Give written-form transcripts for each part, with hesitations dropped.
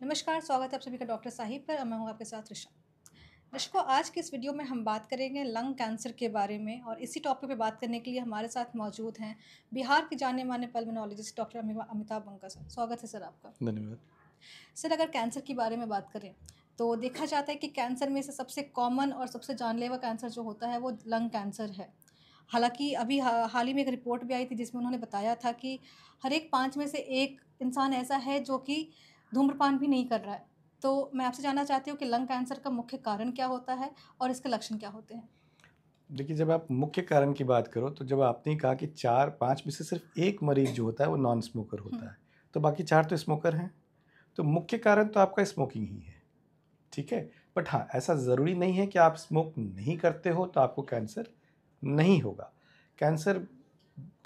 नमस्कार, स्वागत है आप सभी का डॉक्टर साहिब पर और मैं हूँ आपके साथ ऋषा। दर्शकों, आज की इस वीडियो में हम बात करेंगे लंग कैंसर के बारे में और इसी टॉपिक पे बात करने के लिए हमारे साथ मौजूद हैं बिहार के जाने-माने पल्मोनोलॉजिस्ट डॉक्टर अमिताभ बंका सर। स्वागत है सर आपका। धन्यवाद। सर, अगर कैंसर के बारे में बात करें, तो देखा जाता है कि कैंसर में से सबसे कॉमन और सबसे जानलेवा कैंसर जो होता है वो लंग कैंसर है। हालाँकि अभी हाल ही में एक रिपोर्ट भी आई थी जिसमें उन्होंने बताया था कि हर एक 5 में से 1 इंसान ऐसा है जो कि धूम्रपान भी नहीं कर रहा है। तो मैं आपसे जानना चाहती हूँ कि लंग कैंसर का मुख्य कारण क्या होता है और इसके लक्षण क्या होते हैं? देखिए, जब आप मुख्य कारण की बात करो तो जब आपने कहा कि 4-5 में से सिर्फ 1 मरीज़ जो होता है वो नॉन स्मोकर हुँ, होता है, तो बाकी 4 तो स्मोकर हैं। तो मुख्य कारण तो आपका स्मोकिंग ही है, ठीक है? बट हाँ, ऐसा ज़रूरी नहीं है कि आप स्मोक नहीं करते हो तो आपको कैंसर नहीं होगा। कैंसर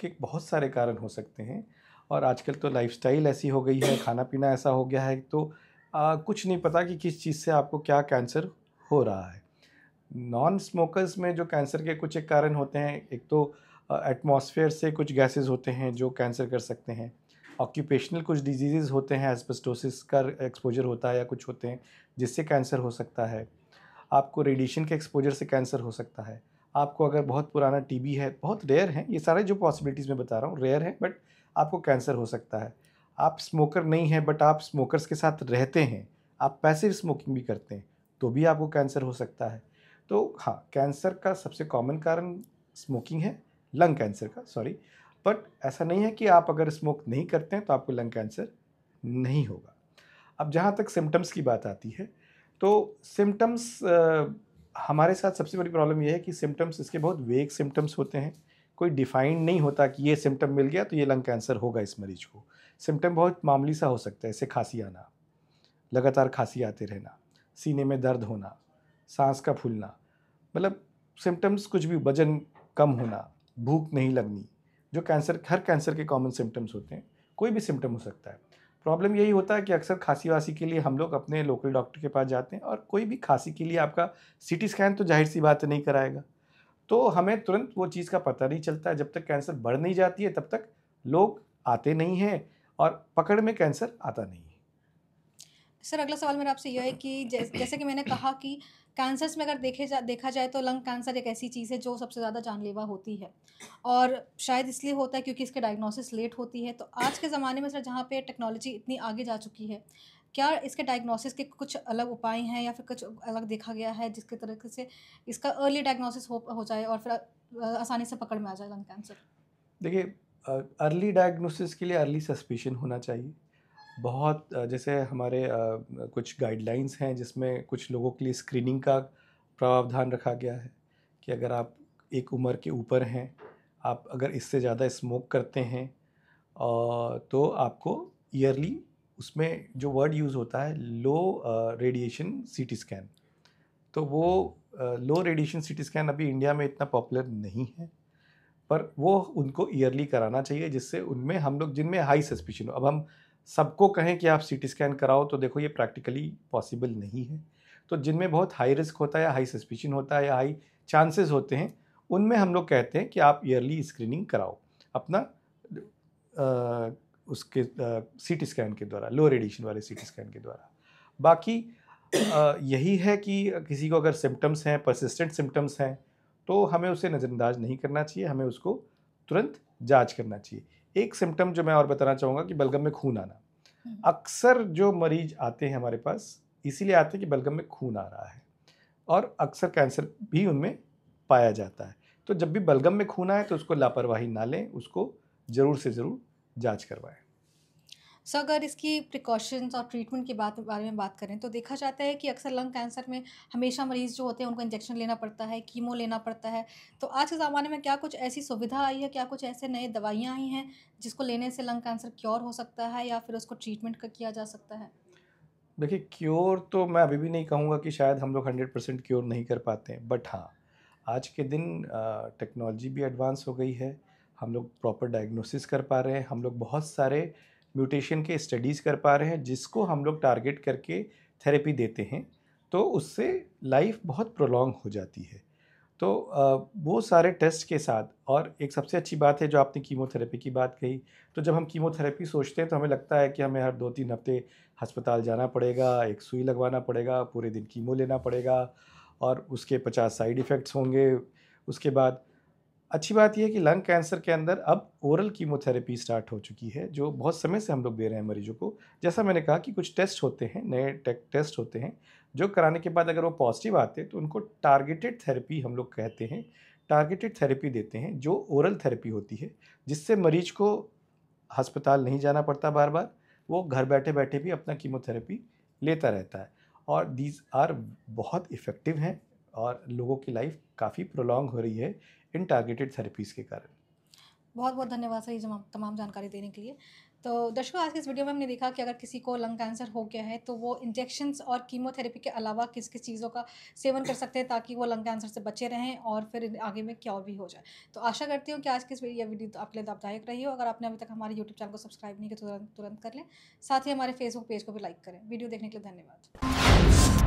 के बहुत सारे कारण हो सकते हैं और आजकल तो लाइफ़स्टाइल ऐसी हो गई है, खाना-पीना ऐसा हो गया है तो कुछ नहीं पता कि किस चीज़ से आपको क्या कैंसर हो रहा है। नॉन स्मोकर्स में जो कैंसर के कुछ एक कारण होते हैं, एक तो एटमॉस्फेयर से कुछ गैसेस होते हैं जो कैंसर कर सकते हैं। ऑक्यूपेशनल कुछ डिजीज़ेज़ होते हैं, एस्बेस्टोसिस का एक्सपोजर होता है या कुछ होते हैं जिससे कैंसर हो सकता है। आपको रेडिएशन के एक्सपोजर से कैंसर हो सकता है। आपको अगर बहुत पुराना टीबी है, बहुत रेयर है, ये सारे जो पॉसिबिलिटीज़ मैं बता रहा हूँ रेयर है, बट आपको कैंसर हो सकता है। आप स्मोकर नहीं हैं बट आप स्मोकर्स के साथ रहते हैं, आप पैसिव स्मोकिंग भी करते हैं, तो भी आपको कैंसर हो सकता है। तो हाँ, कैंसर का सबसे कॉमन कारण स्मोकिंग है, लंग कैंसर का सॉरी, बट ऐसा नहीं है कि आप अगर स्मोक नहीं करते हैं तो आपको लंग कैंसर नहीं होगा। अब जहाँ तक सिम्पटम्स की बात आती है, तो सिम्पटम्स हमारे साथ सबसे बड़ी प्रॉब्लम ये है कि सिम्पटम्स इसके बहुत वेग सिम्पटम्स होते हैं। कोई डिफाइंड नहीं होता कि ये सिम्पटम मिल गया तो ये लंग कैंसर होगा इस मरीज को। सिम्पटम बहुत मामूली सा हो सकता है, जैसे खाँसी आना, लगातार खाँसी आते रहना, सीने में दर्द होना, साँस का फूलना, मतलब सिम्पटम्स कुछ भी, वज़न कम होना, भूख नहीं लगनी, जो हर कैंसर के कॉमन सिम्पटम्स होते हैं, कोई भी सिम्पटम हो सकता है। प्रॉब्लम यही होता है कि अक्सर खाँसी-वासी के लिए हम लोग अपने लोकल डॉक्टर के पास जाते हैं और कोई भी खाँसी के लिए आपका सीटी स्कैन तो ज़ाहिर-सी बात है नहीं कराएगा। तो हमें तुरंत वो चीज़ का पता नहीं चलता है, जब तक कैंसर बढ़ नहीं जाती है तब तक लोग आते नहीं हैं और पकड़ में कैंसर आता नहीं है। सर, अगला सवाल मेरा आपसे ये है कि जैसे कि मैंने कहा कि कैंसर्स में अगर देखा जाए तो लंग कैंसर एक ऐसी चीज़ है जो सबसे ज़्यादा जानलेवा होती है और शायद इसलिए होता है क्योंकि इसके डायग्नोसिस लेट होती है। तो आज के ज़माने में सर, जहाँ पे टेक्नोलॉजी इतनी आगे जा चुकी है, क्या इसके डायग्नोसिस के कुछ अलग उपाय हैं या फिर कुछ अलग देखा गया है जिसके तरीके से इसका अर्ली डायग्नोसिस हो जाए और फिर आसानी से पकड़ में आ जाए लंग कैंसर? देखिए, अर्ली डायग्नोसिस के लिए अर्ली सस्पिशन होना चाहिए। बहुत जैसे हमारे कुछ गाइडलाइंस हैं जिसमें कुछ लोगों के लिए स्क्रीनिंग का प्रावधान रखा गया है कि अगर आप एक उम्र के ऊपर हैं, आप अगर इससे ज़्यादा स्मोक करते हैं तो आपको ईयरली, उसमें जो वर्ड यूज़ होता है लो रेडिएशन सीटी स्कैन, तो वो लो रेडिएशन सीटी स्कैन अभी इंडिया में इतना पॉपुलर नहीं है, पर वो उनको ईयरली कराना चाहिए जिससे उनमें हम लोग जिनमें हाई सस्पिशन हो। अब हम सबको कहें कि आप सीटी स्कैन कराओ तो देखो ये प्रैक्टिकली पॉसिबल नहीं है। तो जिनमें बहुत हाई रिस्क होता है या हाई सस्पिशन होता है या हाई चांसेस होते हैं, उनमें हम लोग कहते हैं कि आप ईयरली स्क्रीनिंग कराओ अपना उसके सीटी स्कैन के द्वारा, लो रेडिएशन वाले सीटी स्कैन के द्वारा। बाकी यही है कि किसी को अगर सिम्पटम्स हैं, परसिस्टेंट सिम्पटम्स हैं, तो हमें उसे नज़रअंदाज नहीं करना चाहिए, हमें उसको तुरंत जांच करना चाहिए। एक सिम्पटम जो मैं और बताना चाहूँगा कि बलगम में खून आना। हुँ। अक्सर जो मरीज आते हैं हमारे पास, इसीलिए आते हैं कि बलगम में खून आ रहा है और अक्सर कैंसर भी उनमें पाया जाता है। तो जब भी बलगम में खून आए तो उसको लापरवाही ना लें, उसको ज़रूर से ज़रूर जांच करवाएँ। सो अगर इसकी प्रिकॉशंस और ट्रीटमेंट की बारे में बात करें तो देखा जाता है कि अक्सर लंग कैंसर में हमेशा मरीज़ जो होते हैं उनको इंजेक्शन लेना पड़ता है, कीमो लेना पड़ता है। तो आज के ज़माने में क्या कुछ ऐसी सुविधा आई है, क्या कुछ ऐसे नए दवाइयाँ आई हैं जिसको लेने से लंग कैंसर क्योर हो सकता है या फिर उसको ट्रीटमेंट किया जा सकता है? देखिए, क्योर तो मैं अभी भी नहीं कहूँगा कि शायद हम लोग 100% क्योर नहीं कर पाते हैं, बट हाँ, आज के दिन टेक्नोलॉजी भी एडवांस हो गई है, हम लोग प्रॉपर डायग्नोसिस कर पा रहे हैं, हम लोग बहुत सारे म्यूटेशन के स्टडीज़ कर पा रहे हैं जिसको हम लोग टारगेट करके थेरेपी देते हैं, तो उससे लाइफ बहुत प्रोलॉन्ग हो जाती है। तो वो सारे टेस्ट के साथ, और एक सबसे अच्छी बात है जो आपने कीमोथेरेपी की बात कही, तो जब हम कीमोथेरेपी सोचते हैं तो हमें लगता है कि हमें हर 2-3 हफ्ते अस्पताल जाना पड़ेगा, एक सुई लगवाना पड़ेगा, पूरे दिन कीमो लेना पड़ेगा और उसके 50 साइड इफ़ेक्ट्स होंगे। उसके बाद अच्छी बात ये है कि लंग कैंसर के अंदर अब ओरल कीमोथेरेपी स्टार्ट हो चुकी है, जो बहुत समय से हम लोग दे रहे हैं मरीजों को। जैसा मैंने कहा कि कुछ टेस्ट होते हैं, नए टेस्ट होते हैं, जो कराने के बाद अगर वो पॉजिटिव आते हैं तो उनको टारगेटेड थेरेपी हम लोग कहते हैं। टारगेटेड थेरेपी देते हैं जो ओरल थेरेपी होती है, जिससे मरीज को अस्पताल नहीं जाना पड़ता बार बार, वो घर बैठे बैठे भी अपना कीमोथेरेपी लेता रहता है। और दीज आर बहुत इफ़ेक्टिव हैं और लोगों की लाइफ काफ़ी प्रोलॉन्ग हो रही है इन टारगेटेड थेरेपीज़ के कारण। बहुत बहुत धन्यवाद सर ये तमाम जानकारी देने के लिए। तो दर्शकों, आज की इस वीडियो में हमने देखा कि अगर किसी को लंग कैंसर हो गया है तो वो इंजेक्शंस और कीमोथेरेपी के अलावा किस किस चीज़ों का सेवन कर सकते हैं ताकि वो लंग कैंसर से बचे रहें और फिर आगे में क्योर भी हो जाए। तो आशा करती हूँ कि आज की इस ये वीडियो तो आपके लिए लाभदायक रही हो। अगर आपने अभी तक हमारे यूट्यूब चैनल को सब्सक्राइब नहीं किया तो तुरंत तुरंत कर लें। साथ ही हमारे फेसबुक पेज को भी लाइक करें। वीडियो देखने के लिए धन्यवाद।